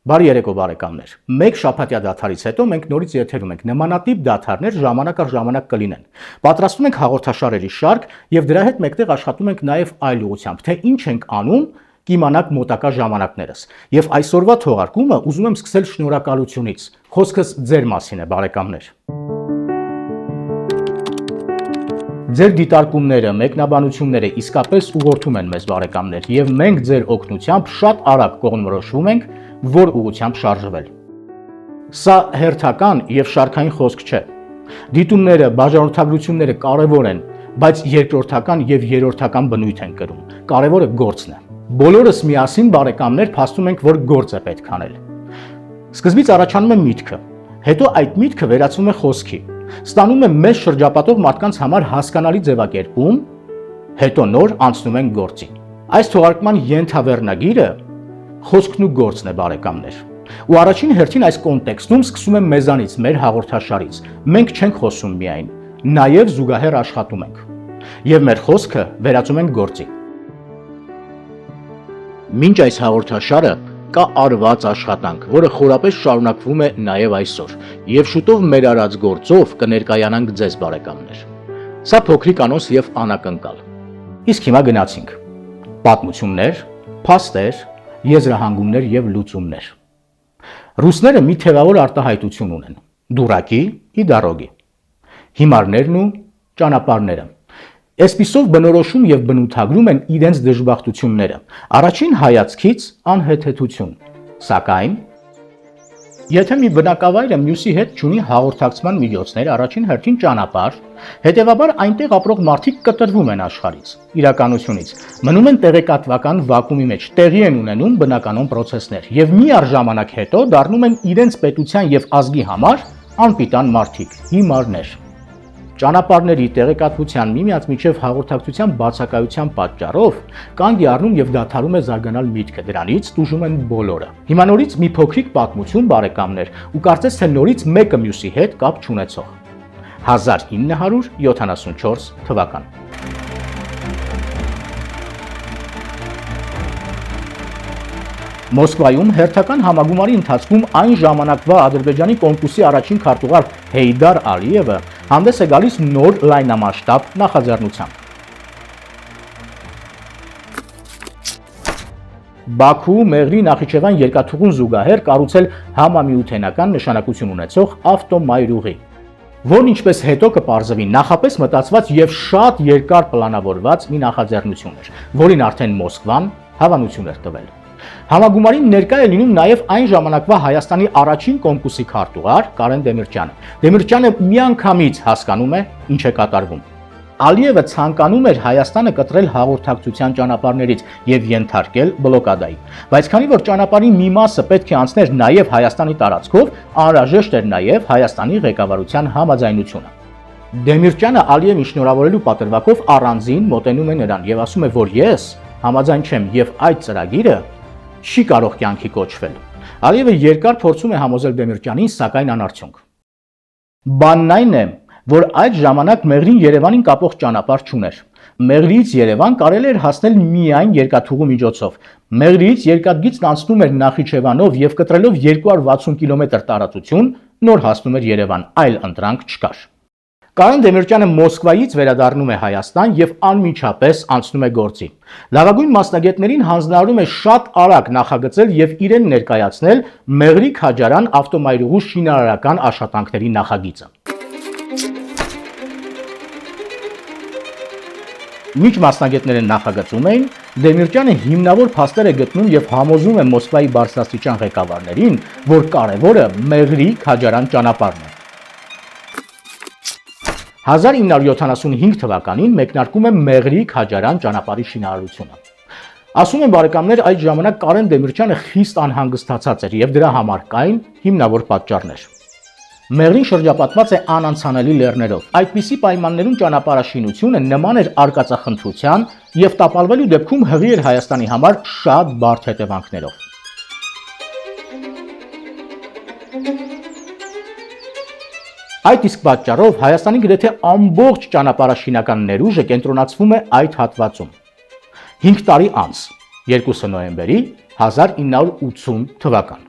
Բարի երեկո բարեկամներ։ Մեկ շաբաթյա դադարից հետո մենք նորից եթերում ենք։ Նմանատիպ դադարներ ժամանակ առ ժամանակ կլինեն։ Պատրաստում ենք հաղորդաշարերի շարք եւ դրա հետ մեկտեղ աշխատում ենք նաեւ այլ ուղղությամբ, թե ինչ ենք անում, կիմանաք մոտակա ժամանակներս։ Եվ այսօրվա թողարկումը ուզում եմ սկսել շնորհակալությունից։ Խոսքս ձեր մասին է, բարեկամներ։ Ձեր դիտարկումները, մեկնաբանությունները իսկապես ուղղորդում են մեզ, բարեկամներ, եւ մենք ձեր օգնությամբ շատ արագ կողմնորոշվում ենք, որ ուղղությամբ շարժվել։ Սա հերթական եւ շարքային խոսք չէ։ Դիտումները, բաժանորդագրությունները կարեւոր են, բայց երկրորդական եւ երրորդական բնույթ են կրում։ Կարեւորը գործն է։ Բոլորս միասին, բարեկամներ, փաստում ենք, որ գործ է պետք անել։ Սկզբից առաջանում է միտքը, հետո այդ միտքը վերածվում է խոսքի, ստանում է մեզ շրջապատող մարդկանց համար հասկանալի ձևակերպում, հետո նոր անցնում ենք գործի։ Այս թողարկման ենթավեռնագիրը խոսքն ու գործն է, բարեկամներ։ Ու առաջին հերթին այս կոնտեքստում սկսում եմ մեզանից, մեր հաղորդաշարից։ Մենք չենք խոսում միայն, նաև զուգահեռ աշխատում ենք։ Եվ մեր խոսքը վերածում ենք գործի։ Մինչ այս հաղորդաշարը կա արված աշխատանք, որը խորապես շարունակվում է նաև այսօր, եւ շուտով մեր արած գործով կներկայանանք ձեզ, բարեկամներ։ Սա փոքրիկ անոնց եւ անակնկալ։ Իսկ հիմա գնացինք։ Պատմություններ, փաստեր, եզրահանգումներ եւ լուծումներ։ Ռուսները մի թևավոր արտահայտություն ունեն՝ դուրակի ի դարոգի։ Հիմարներն ու ճանապարհները։ Այսպիսով բնորոշում եւ բնութագրում են իրենց դժբախտությունները։ Առաջին հայացքից անհեթեթություն, սակայն եթե մի բնակավայրը մյուսի հետ ունի հաղորդակցման միջոցներ, առաջին հերթին ճանապարհ, հետեւաբար այնտեղ ապրող մարդիկ կտրվում են աշխարհից, իրականությունից, մնում են տեղեկատվական վակուումի մեջ, տեղի են ունենում բնականոն պրոցեսներ եւ միառժամանակ հետո դառնում են իրենց պետության եւ ազգի համար անպիտան մարդիկ, հիմարներ։ Ճանապարհների տեղեկատվության միմյանց միջև հաղորդակցության բացակայության պատճառով կանգ է առնում եւ դադարում է զարգանալ միտքը, դրանից տուժում են բոլորը։ Հիմա նորից մի փոքրիկ պատմություն, բարեկամներ, ու կարծես թե նորից մեկը մյուսի հետ կապ չունեցող։ 1974 թվական։ Մոսկվայում հերթական համագումարի ընթացքում այն ժամանակվա Ադրբեջանի կոմկուսի առաջին քարտուղար Հեյդար Ալիևը հանդես է գալիս նոր լայնամասշտաբ նախաձեռնությամբ։ Բաքու, Մեղրի, Նախիջևան երկաթուղուն զուգահեռ կառուցել համամիութենական նշանակություն ունեցող ավտոմայրուղի, որն ինչպես հետո կպարզվի նախապես մտածված եւ շատ երկար պլանավորված մի նախաձեռնություն էր, որին արդեն Մոսկվան հավանություն էր տվել։ Համագումարին ներկա է լինում նաև այն ժամանակվա Հայաստանի առաջին կոմկուսի քարտուղար Կարեն Դեմիրճյանը։ Դեմիրճյանը միանգամից հասկանում է, ինչ է կատարվում։ Ալիևը ցանկանում էր Հայաստանը կտրել հաղորդակցության ճանապարհներից եւ ենթարկել բլոկադայի։ Բայց քանի որ ճանապարհի մի մասը պետք է անցներ նաև Հայաստանի տարածքով, անհրաժեշտ էր նաև Հայաստանի ղեկավարության համաձայնությունը։ Դեմիրճյանը Ալիևին շնորհավորելու պատրվակով առանձին մոտենում է նրան եւ ասում է, որ ես համաձայն չեմ եւ այդ ծրագիրը չի կարող կյանքի կոչվել։ Ալիևը երկար փորձում է համոզել Դեմիրճյանին, սակայն անարդյունք։ Բանն այն է, որ այդ ժամանակ Մեղրին Երևանին կապող ճանապարհ չուներ։ Մեղրիից Երևան կարելի էր հասնել միայն երկաթուղու միջոցով։ Մեղրիից երկաթգիծն անցնում էր Նախիջևանով եւ կտրելով 260 կիլոմետր տարածություն նոր հասնում էր Երևան, այլ ընտրանք չկար։ Կարեն Դեմիրճյանը Մոսկվայից վերադառնում է Հայաստան եւ անմիջապես անցնում է գործի։ Լավագույն մասնագետներին հանձնարարում է շատ արագ նախագծել եւ իրեն ներկայացնել Մեղրի Քաջարան ավտոմայրուղու շինարարական աշխատանքների նախագիծը։ Միջ մասնագետները նախագծում էին, Դեմիրճյանը հիմնավոր փաստեր է գտնում եւ համոզում է Մոսկվայի բարձրաստիճան ղեկավարներին, որ կարևորը Մեղրի Քաջարան ճանապարհն է։ 1975 թվականին մեկնարկում է Մեղրի Քաջարան ճանապարհի շինարարությունը։ Ասում են, բարեկամներ, այդ ժամանակ Կարեն Դեմիրճյանը խիստ անհանգստացած էր եւ դրա համար կային հիմնավոր պատճառներ։ Մեղրին շրջապատված է անանցանելի լեռներով։ Այդպիսի պայմաններում ճանապարհաշինությունը նման էր արկածախնդրության եւ տապալվելու դեպքում հղի էր Հայաստանի համար շատ բարդ հետևանքներով։ Այդ իսկ պատճառով Հայաստանի գրեթե ամբողջ ճանապարհաշինական ներուժը կենտրոնացվում է այդ հատվածում։ 5 տարի անց, 2 նոյեմբերի 1980 թվական։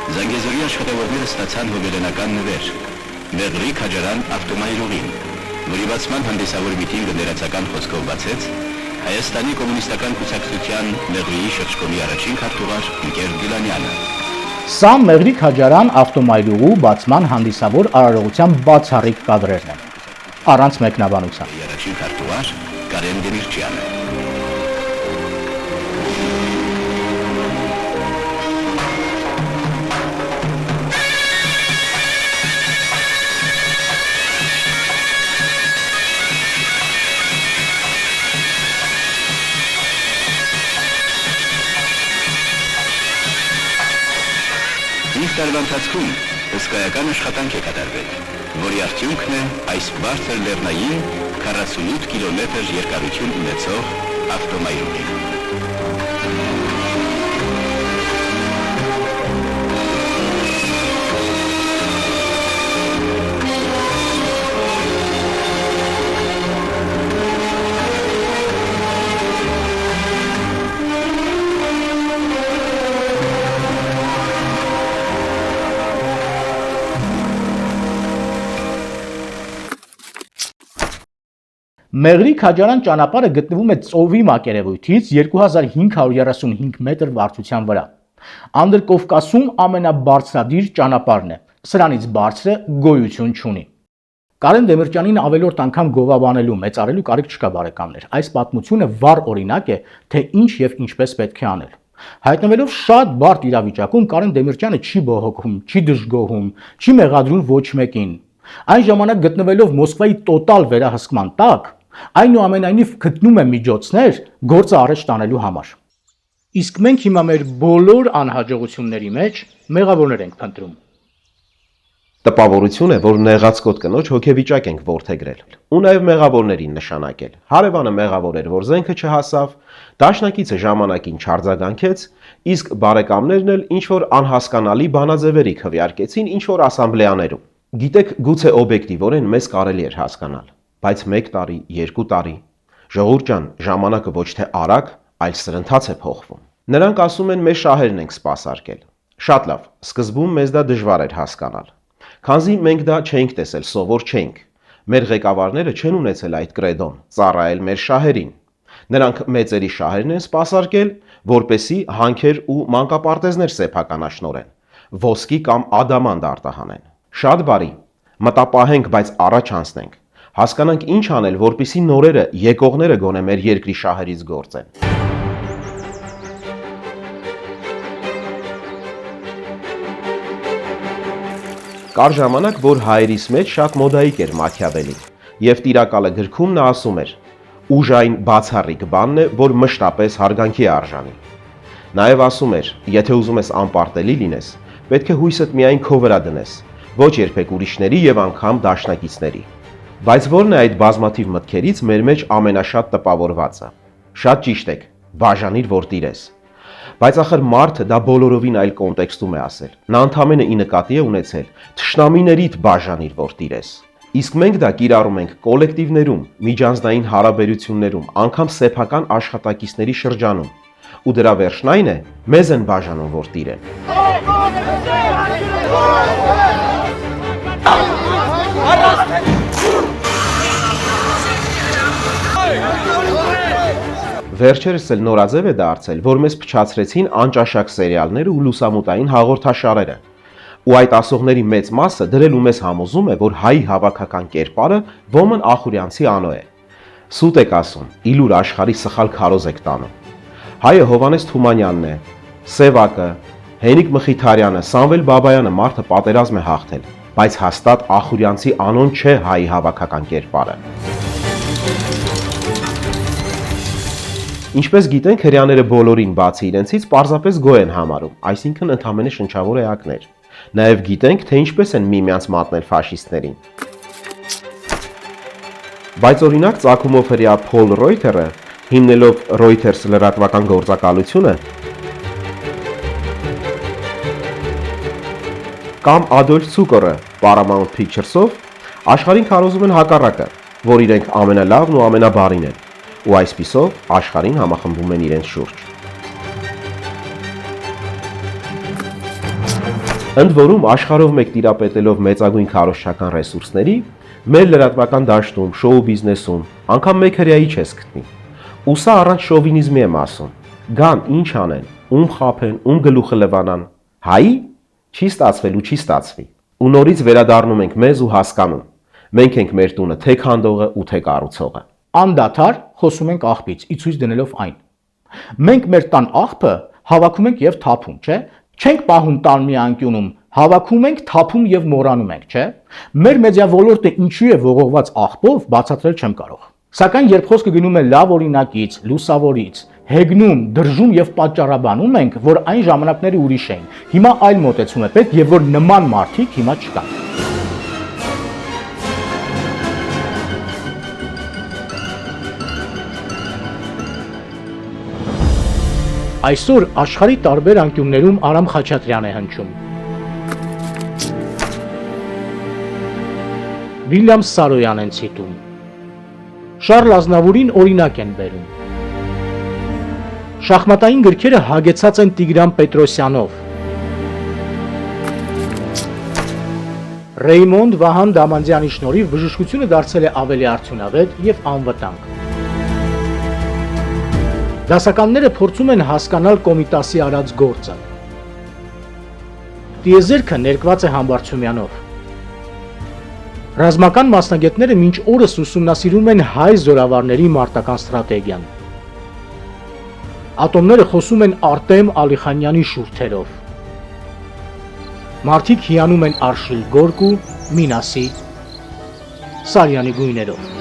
Զանգեզուրի աշխատավորները ստացան հոգեբանական նվեր, Մեղրի Քաջարյան ավտոմայրուղին, որի բացման հանդիսավոր միտինգը ներածական խոսքով բացեց Հայաստանի կոմունիստական կուսակցության Մեղրիի շրջկոմի առաջին քարտուղար Միկել Գիլանյանը։ Սա Մեղրի Քաջարյան ավտոմայրուղու բացման հանդիսավոր արարողության բացառիկ կադրերն են, առանց մեկնաբանության։ Առաջին քարտուղար Կարեն Դեմիրճյանը։ Տարվա ընթացքում հսկայական աշխատանք է կատարվել, որի արդյունքն է այս բարձր լեռնային 48 կիլոմետր երկարություն ունեցող ավտոմայրուղին։ Մեղրի Քաջարյան ճանապարհը գտնվում է ծովի մակերևույթից 2535 մետր բարձրության վրա։ Անդրկովկասում ամենաբարձրադիր ճանապարհն է, սրանից բարձրը գոյություն չունի։ Կարեն Դեմիրճյանին ավելորդ անգամ գովաբանելու, մեծարելու կարիք չկա բարեկամներ։ Այս պատմությունը վառ օրինակ է, թե ինչ եւ ինչպես պետք է անել։ Հայտնվելով շատ բարդ իրավիճակում Կարեն Դեմիրճյանը չի բողոքում, չի դժգոհում, չի մեղադրում ոչ մեկին։ Այն ժամանակ գտնվելով Մոսկվայի տոտալ վերահսկման տակ, այնուամենայնիվ գտնում է միջոցներ գործը առաջ տանելու համար։ Իսկ մենք հիմա մեր բոլոր անհաջողությունների մեջ մեղավորներ ենք փնտրում։ Տպավորություն է, որ նեղացկոտ կնոջ հոգեվիճակ ենք ворթեգրել ու նաև մեղավորներին նշանակել։ Հարևանը մեղավոր էր, որ զենքը չհասավ, դաշնակիցը ժամանակին չարձագանքեց, իսկ բարեկամներն էլ ինչ-որ անհասկանալի բանաձևերի քվեարկեցին ինչ-որ ասամբլեաներում։ Գիտեք, գուցե օբյեկտիվորեն մեզ կարելի էր հասկանալ, բայց 1 տարի, 2 տարի, ժողովուրդ ջան, ժամանակը ոչ թե արագ, այլ սրընթաց է փոխվում։ Նրանք ասում են, մեր շահերն ենք սպասարկել։ Շատ լավ, սկզբում մեզ դա դժվար էր հասկանալ։ Քանզի մենք դա չէինք տեսել, սովոր չէինք։ Մեր ղեկավարները չեն ունեցել այդ կրեդոն, ծառայել մեր շահերին։ Նրանք մեծերի շահերն են սպասարկել, որպեսի հանքեր ու մանկապարտեզներ սեփականաշնորեն, ոսկի կամ ադամանդ արտահանեն։ Շատ բարի, մտապահենք, բայց առաջ անցնենք։ Հասկանանք ինչ անել, որպեսի նորերը, եկողները գոնե մեր երկրի շահերից գործեն։ Կար ժամանակ, որ հայերիս մեջ շատ մոդայիկ էր Մաքիավելին, եւ տիրակալը գրքում նա ասում էր. ուժային բացառիկ բանն է, որ մշտապես հարգանքի է արժանի։ Նաեւ ասում էր, եթե ուզում ես անպարտելի լինես, պետք է հույսդ միայն քո վրա դնես, ոչ երբեք ուրիշների եւ անգամ դաշնակիցների։ Բայց ո՞րն է այդ բազմաթիվ մտքերից մեր մեջ ամենաշատ տպավորվածը։ Շատ ճիշտ եք, բաժանիր, որ տիրես։ Բայց ախր մարդը դա բոլորովին այլ կոնտեքստում է ասել։ Նա ընդամենը ի նկատի է ունեցել թշնամիներիդ բաժանիր, որ տիրես։ Իսկ մենք դա կիրառում ենք կոլեկտիվներում, միջանձնային հարաբերություններում, անգամ սեփական աշխատակիցների շրջանում։ Ու դրա վերջն այն է, մեզ են բաժանում, որ տիրեն։ Վերջերս էլ նորաձև է դարձել, որ մեզ փչացրեցին անճաշակ սերիալները ու լուսամուտային հաղորդաշարերը։ Ու այդ ասողների մեծ մասը դրելու մեզ համոզում է, որ հայի հավաքական կերպարը ոմն ախուրյանցի անո է։ Սուտ եք ասում, իլուր աշխարհի սխալ քարոզ եք տանում։ Հայը Հովանես Թումանյանն է, Սևակը, Հենիկ Մխիթարյանը, Սամվել Բաբայանը մարդը պատերազմ է հաղթել, բայց հաստատ ախուրյանցի անոն չէ հայի հավաքական կերպարը։ Ինչպես գիտենք, հрьяաները բոլորին բացի իրենցից պարզապես գոյ են համարում, այսինքն ընդհանրապես շնչավոր էակներ։ Նաև գիտենք, թե ինչպես են միմյանց մատնել ֆաշիստներին։ Բայց օրինակ ծագումով հрья Փոլ Ռոյթերը, հիմնելով Reuters լրատվական գործակալությունը, կամ Ադոլֆ Ցուկորը Paramount Pictures-ով աշխարհին քարոզում են հակառակը, որ իրենք ամենալավն ու ամենաբարին են, ու այսպիսով աշխարհին համախմբում են իրենց շուրջ։ Ընդ որում աշխարհով մեկ տիրապետելով մեծագույն քարոզչական ռեսուրսների, մեր լրատվական դաշտում, շոու բիզնեսում անգամ մեկ հրեայի չես գտնի։ Ու սա առանց շովինիզմի եմ ասում։ Գան ինչ անեն, ում խափեն, ում գլուխը լվանան։ Հայի չի ստացվելու, չի ստացվի։ Ու նորից վերադառնում ենք մեզ ու հասկանում։ Մենք ենք մեր տունը թե քանդողը ու թե կառուցողը։ Անդադար խոսում ենք աղբից, ի ցույց դնելով այն։ Մենք մեր տան աղբը հավաքում ենք եւ թափում, չէ՞։ Չենք պահում տան մի անկյունում, հավաքում ենք, թափում եւ մոռանում ենք, չէ՞։ Մեր մեդիա ոլորտը ինչու է ողողված աղբով, բացատրել չեմ կարող։ Սակայն երբ խոսքը գնում է լավ օրինակից, լուսավորից, հեգնում, դրժում եւ պատճառաբանում ենք, որ այն ժամանակները ուրիշ էին։ Հիմա այլ մոտեցում է պետք եւ որ նման մարդիկ հիմա չկան։ Այսօր աշխարհի տարբեր անկյուններում Արամ Խաչատրյան է հնչում։ Վիլյամ Սարոյան են ցիտում։ Շարլ Ազնավուրին օրինակ են բերում։ Շախմատային գրքերը հագեցած են Տիգրան Պետրոսյանով։ Ռեյմոնդ Վահան Դամանդյանի շնորհիվ բժշկությունը դարձել է ավելի արդյունավետ եւ անվտանգ։ Դասականները փորձում են հասկանալ Կոմիտասի արած գործը։ Տիեզերքը ներկված է Համբարձումյանով։ Ռազմական մասնագետները մինչ օրս ուսումնասիրում են հայ զորավարների մարտական ստրատեգիան։ Ատոմները խոսում են Արտեմ Ալիխանյանի շուրթերով։ Մարդիկ հիանում են Արշիլ Գորկու, Մինասի, Սարյանի գույներով։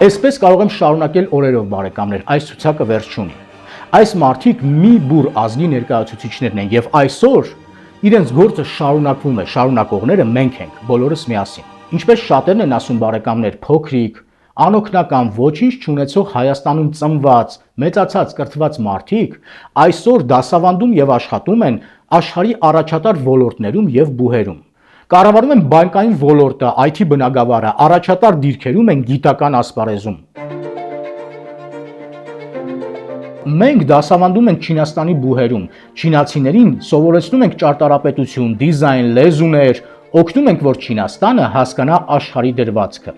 Այսպես կարող եմ շարունակել օրերով բարեկամներ, այս ցուցակը վերջ չունի։ Այս մարդիկ մի բուր ազգի ներկայացուցիչներն են եւ այսօր իրենց գործը շարունակվում է, շարունակողները մենք ենք, բոլորս միասին։ Ինչպես շատերն են ասում բարեկամներ, փոքրիկ, անօգնական, ոչինչ չունեցող Հայաստանում ծնված, մեծացած, կրթված մարդիկ այսօր դասավանդում եւ աշխատում են աշխարհի առաջատար ոլորտներում եւ բուհերում։ Կառավարում են բանկային ոլորտը, IT բնագավառը, առաջատար դիրքերում են գիտական ասպարեզում։ Մենք դասավանդում ենք Չինաստանի բուհերում, չինացիներին սովորեցնում ենք ճարտարապետություն, դիզայն, լեզուներ, օգնում ենք, որ Չինաստանը հասկանա աշխարհի դրվածքը։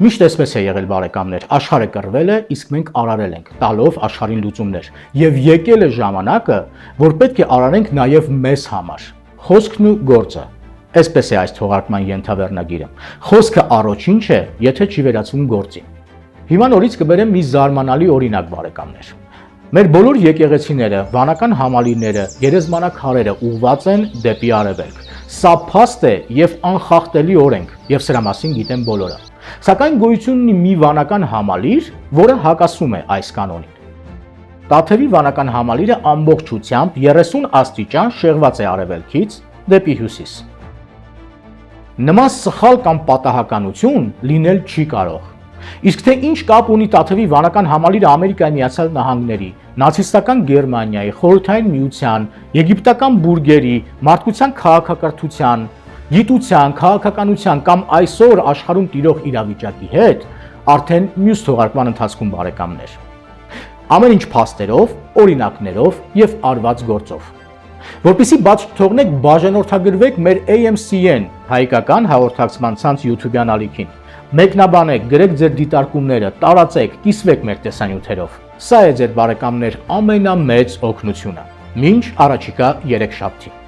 Միշտ այսպես է եղել բարեկամներ, աշխարհը կռվել է, իսկ մենք արարել ենք, տալով աշխարհին լուծումներ։ Եվ եկել է ժամանակը, որ պետք է արարենք նաև մեզ համար։ Խոսքն ու գործը։ Այսպես է այս թողարկման ենթավերնագիրը։ Խոսքը առողջ է, եթե չի վերածվում գործի։ Հիմա նորից կբերեմ մի զարմանալի օրինակ բարեկամներ։ Մեր բոլոր եկեղեցիները, վանական համալիրները, գերեզմանաքարերը ուղղված են դեպի արևելք։ Սա փաստ է եւ անխախտելի օրենք, եւ սրա մասին գիտեն բոլորը։ Սակայն գոյություն ունի մի վանական համալիր, որը հակասում է այս կանոնին։ Տաթևի վանական համալիրը ամբողջությամբ 30 աստիճան շեղված է արևելքից դեպի հյուսիս։ Նման սխալ կամ պատահականություն լինել չի կարող։ Իսկ թե ինչ կապ ունի Տաթևի վանական համալիրը Ամերիկայի Միացյալ Նահանգների, նացիստական Գերմանիայի, Խորհրդային Միության, եգիպտական բուրգերի, մարդկության քաղաքակրթության, գիտության, քաղաքականության կամ այսօր աշխարհում տիրող իրավիճակի հետ, արդեն մյուս թողարկման ընթացքում բարեկամներ։ Ամեն ինչ փաստերով, օրինակներով եւ արված գործով։ Որպեսզի բաց թողնեք, բաժանորդագրվեք մեր AMCN հայկական հաղորդակցման ցանց YouTube-յան ալիքին։ Մեկնաբանեք, գրեք ձեր դիտարկումները, տարածեք, կիսվեք մեր տեսանյութերով։ Սա է ձեր բարեկամներ ամենամեծ օգնությունը։ Մինչ առաջիկա 3 շաբթի։